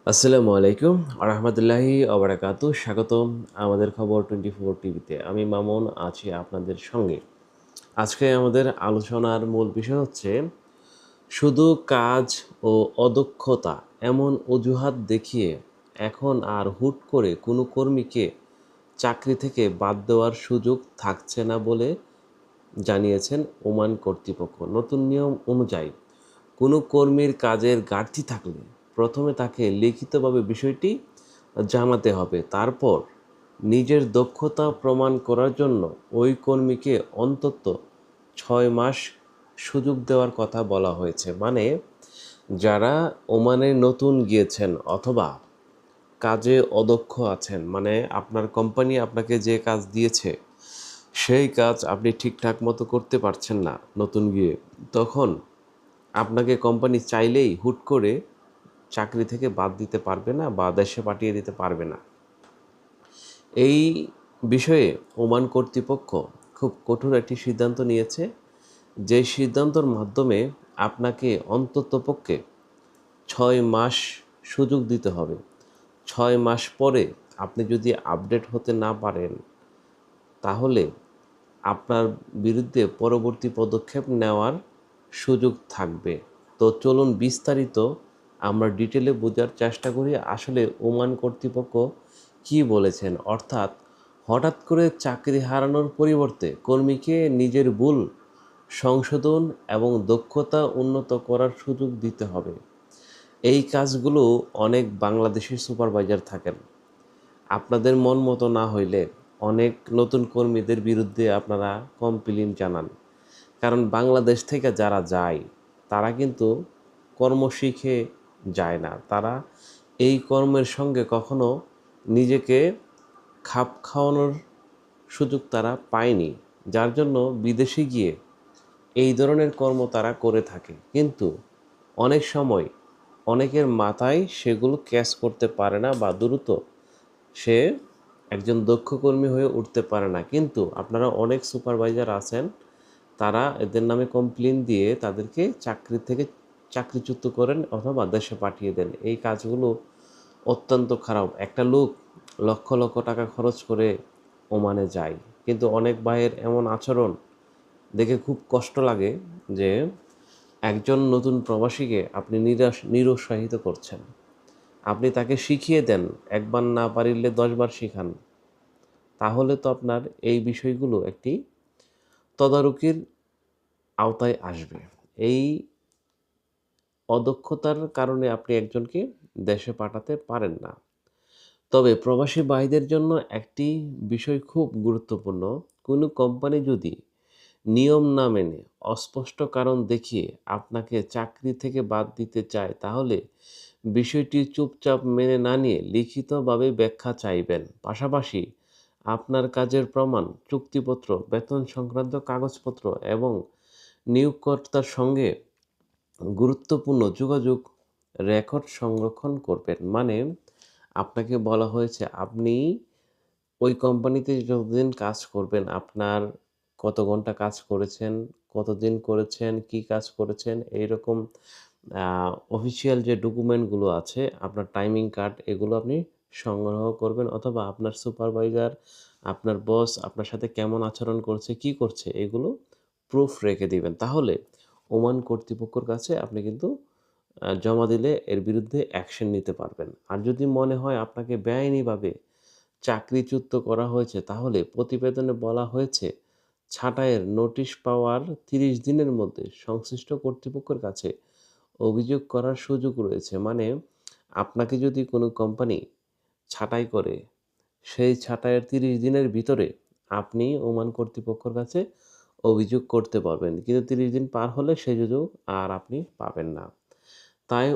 আসসালামু আলাইকুম রহমতুল্লাহি আবরাকাতু। স্বাগতম আমাদের খবর 24 টিভিতে। আমি মামুন আছি আপনাদের সঙ্গে। আজকে আমাদের আলোচনার মূল বিষয় হচ্ছে শুধু কাজ ও অদক্ষতা এমন অজুহাত দেখিয়ে এখন আর হুট করে কোনো কর্মীকে চাকরি থেকে বাদ দেওয়ার সুযোগ থাকছে না বলে জানিয়েছেন ওমান কর্তৃপক্ষ। নতুন নিয়ম অনুযায়ী কোনো কর্মীর কাজের ঘাটতি থাকলে প্রথমে তাকে লিখিতভাবে বিষয়টি জানাতে হবে। তারপর নিজের দক্ষতা প্রমাণ করার জন্য ওই কর্মীকে অন্তত 6 মাস সুযোগ দেওয়ার কথা বলা হয়েছে। মানে যারা ওমানে নতুন গিয়েছেন অথবা কাজে অদক্ষ আছেন, মানে আপনার কোম্পানি আপনাকে যে কাজ দিয়েছে সেই কাজ আপনি ঠিকঠাক মতো করতে পারছেন না নতুন গিয়ে, তখন আপনাকে কোম্পানি চাইলেই হুট করে চাকরি থেকে বাদ দিতে পারবে না বা দেশে পাঠিয়ে দিতে পারবে না। এই বিষয়ে ওমান কর্তৃপক্ষ খুব কঠোর একটি সিদ্ধান্ত নিয়েছে, যে সিদ্ধান্তর মাধ্যমে আপনাকে অন্ততপক্ষে 6 মাস সুযোগ দিতে হবে। 6 মাস পরে আপনি যদি আপডেট হতে না পারেন তাহলে আপনার বিরুদ্ধে পরবর্তী পদক্ষেপ নেওয়ার সুযোগ থাকবে। তো চলুন বিস্তারিত আমরা ডিটেলে বোঝার চেষ্টা করি আসলে ওমান কর্তৃপক্ষ কী বলেছেন। অর্থাৎ হঠাৎ করে চাকরি হারানোর পরিবর্তে কর্মীকে নিজের ভুল সংশোধন এবং দক্ষতা উন্নত করার সুযোগ দিতে হবে। এই কাজগুলো অনেক বাংলাদেশি সুপারভাইজার থাকেন। আপনাদের মন মতো না হইলে অনেক নতুন কর্মীদের বিরুদ্ধে আপনারা কমপ্লেইন জানান। কারণ বাংলাদেশ থেকে যারা যায় তারা কিন্তু কর্ম শিখে যায় না, তারা এই কর্মের সঙ্গে কখনো নিজেকে খাপ খাওয়ানোর সুযোগ তারা পায়নি, যার জন্য বিদেশে গিয়ে এই ধরনের কর্ম তারা করে থাকে। কিন্তু অনেক সময় অনেকের মাথায় সেগুলো ক্যাচ করতে পারে না বা দ্রুত সে একজন দক্ষ কর্মী হয়ে উঠতে পারে না। কিন্তু আপনারা অনেক সুপারভাইজার আছেন, তারা এদের নামে কমপ্লেন দিয়ে তাদেরকে চাকরি থেকে চাকরিচ্যুত করেন অথবা দেশে পাঠিয়ে দেন। এই কাজগুলো অত্যন্ত খারাপ। একটা লোক লক্ষ লক্ষ টাকা খরচ করে ওমানে যায়, কিন্তু অনেক ভাইয়ের এমন আচরণ দেখে খুব কষ্ট লাগে যে একজন নতুন প্রবাসীকে আপনি নিরুৎসাহিত করছেন। আপনি তাকে শিখিয়ে দেন, একবার না পারিলে 10 বার শিখান। তাহলে তো আপনার এই বিষয়গুলো একটি তদারকির আওতায় আসবে। এই অদক্ষতার কারণে আপনি একজনকে দেশে পাঠাতে পারেন না। তবে প্রবাসী ভাইদের জন্য একটি বিষয় খুব গুরুত্বপূর্ণ। কোনো কোম্পানি যদি নিয়ম না মেনে অস্পষ্ট কারণ দেখিয়ে আপনাকে চাকরি থেকে বাদ দিতে চায় তাহলে বিষয়টি চুপচাপ মেনে না নিয়ে লিখিতভাবে ব্যাখ্যা চাইবেন। পাশাপাশি আপনার কাজের প্রমাণ, চুক্তিপত্র, বেতন সংক্রান্ত কাগজপত্র এবং নিয়োগকর্তার সঙ্গে গুরুত্বপূর্ণ যোগাযোগ রেকর্ড সংরক্ষণ করবেন। মানে আপনাকে বলা হয়েছে আপনি ওই কোম্পানিতে যতদিন কাজ করবেন, আপনার কত ঘন্টা কাজ করেছেন, কতদিন করেছেন, কি কাজ করেছেন, এইরকম অফিসিয়াল যে ডকুমেন্টগুলো আছে, আপনার টাইমিং কার্ড, এগুলো আপনি সংগ্রহ করবেন অথবা আপনার সুপারভাইজার, আপনার বস আপনার সাথে কেমন আচরণ করছে, কি করছে, এগুলো প্রুফ রেখে দিবেন। তাহলে ওমান কর্তৃপক্ষের কাছে আপনি কিন্তু জমা দিলে এর বিরুদ্ধে অ্যাকশন নিতে পারবেন। আর যদি মনে হয় আপনাকে বেআইনিভাবে চাকরিচ্যুত করা হয়েছে তাহলে প্রতিবেদনে বলা হয়েছে ছাঁটাইয়ের নোটিশ পাওয়ার 30 দিনের মধ্যে সংশ্লিষ্ট কর্তৃপক্ষের কাছে অভিযোগ করার সুযোগ রয়েছে। মানে আপনাকে যদি কোনো কোম্পানি ছাঁটাই করে সেই ছাঁটাইয়ের 30 দিনের ভিতরে আপনি ওমান কর্তৃপক্ষের কাছে অভিযোগ করতে পারবেন, কিন্তু 30 দিন পার হলে সেই সুযোগ আর আপনি পাবেন না। তাই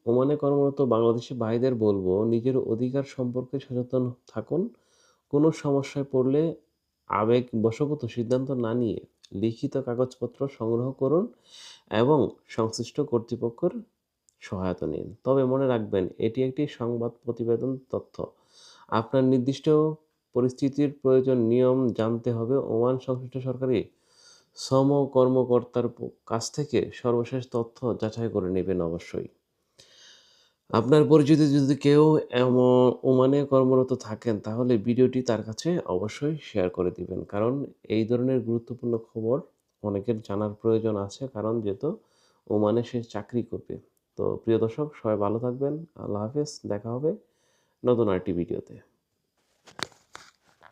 ওমানে কর্মরত বাংলাদেশি ভাইদের বলবো নিজের অধিকার সম্পর্কে সচেতন থাকুন। কোনো সমস্যায় পড়লে আবেগবশত সিদ্ধান্ত না নিয়ে লিখিত কাগজপত্র সংগ্রহ করুন এবং সংশ্লিষ্ট কর্তৃপক্ষের সহায়তা নিন। তবে মনে রাখবেন এটি একটি সংবাদ প্রতিবেদন তথ্য। আপনার নির্দিষ্ট পরিস্থিতির প্রয়োজন নিয়ম জানতে হবে। ওমান সংশ্লিষ্ট সরকারি শ্রম কর্মকর্তার কাছ থেকে সর্বশেষ তথ্য যাচাই করে নেবেন অবশ্যই। আপনার পরিচিত যদি কেউ ওমানে কর্মরত থাকেন তাহলে ভিডিওটি তার কাছে অবশ্যই শেয়ার করে দিবেন। কারণ এই ধরনের গুরুত্বপূর্ণ খবর অনেকের জানার প্রয়োজন আছে। কারণ যেহেতু ওমানে সে চাকরি করবে। তো প্রিয় দর্শক সবাই ভালো থাকবেন। আল্লাহ হাফেজ। দেখা হবে নতুন আরেকটি ভিডিওতে।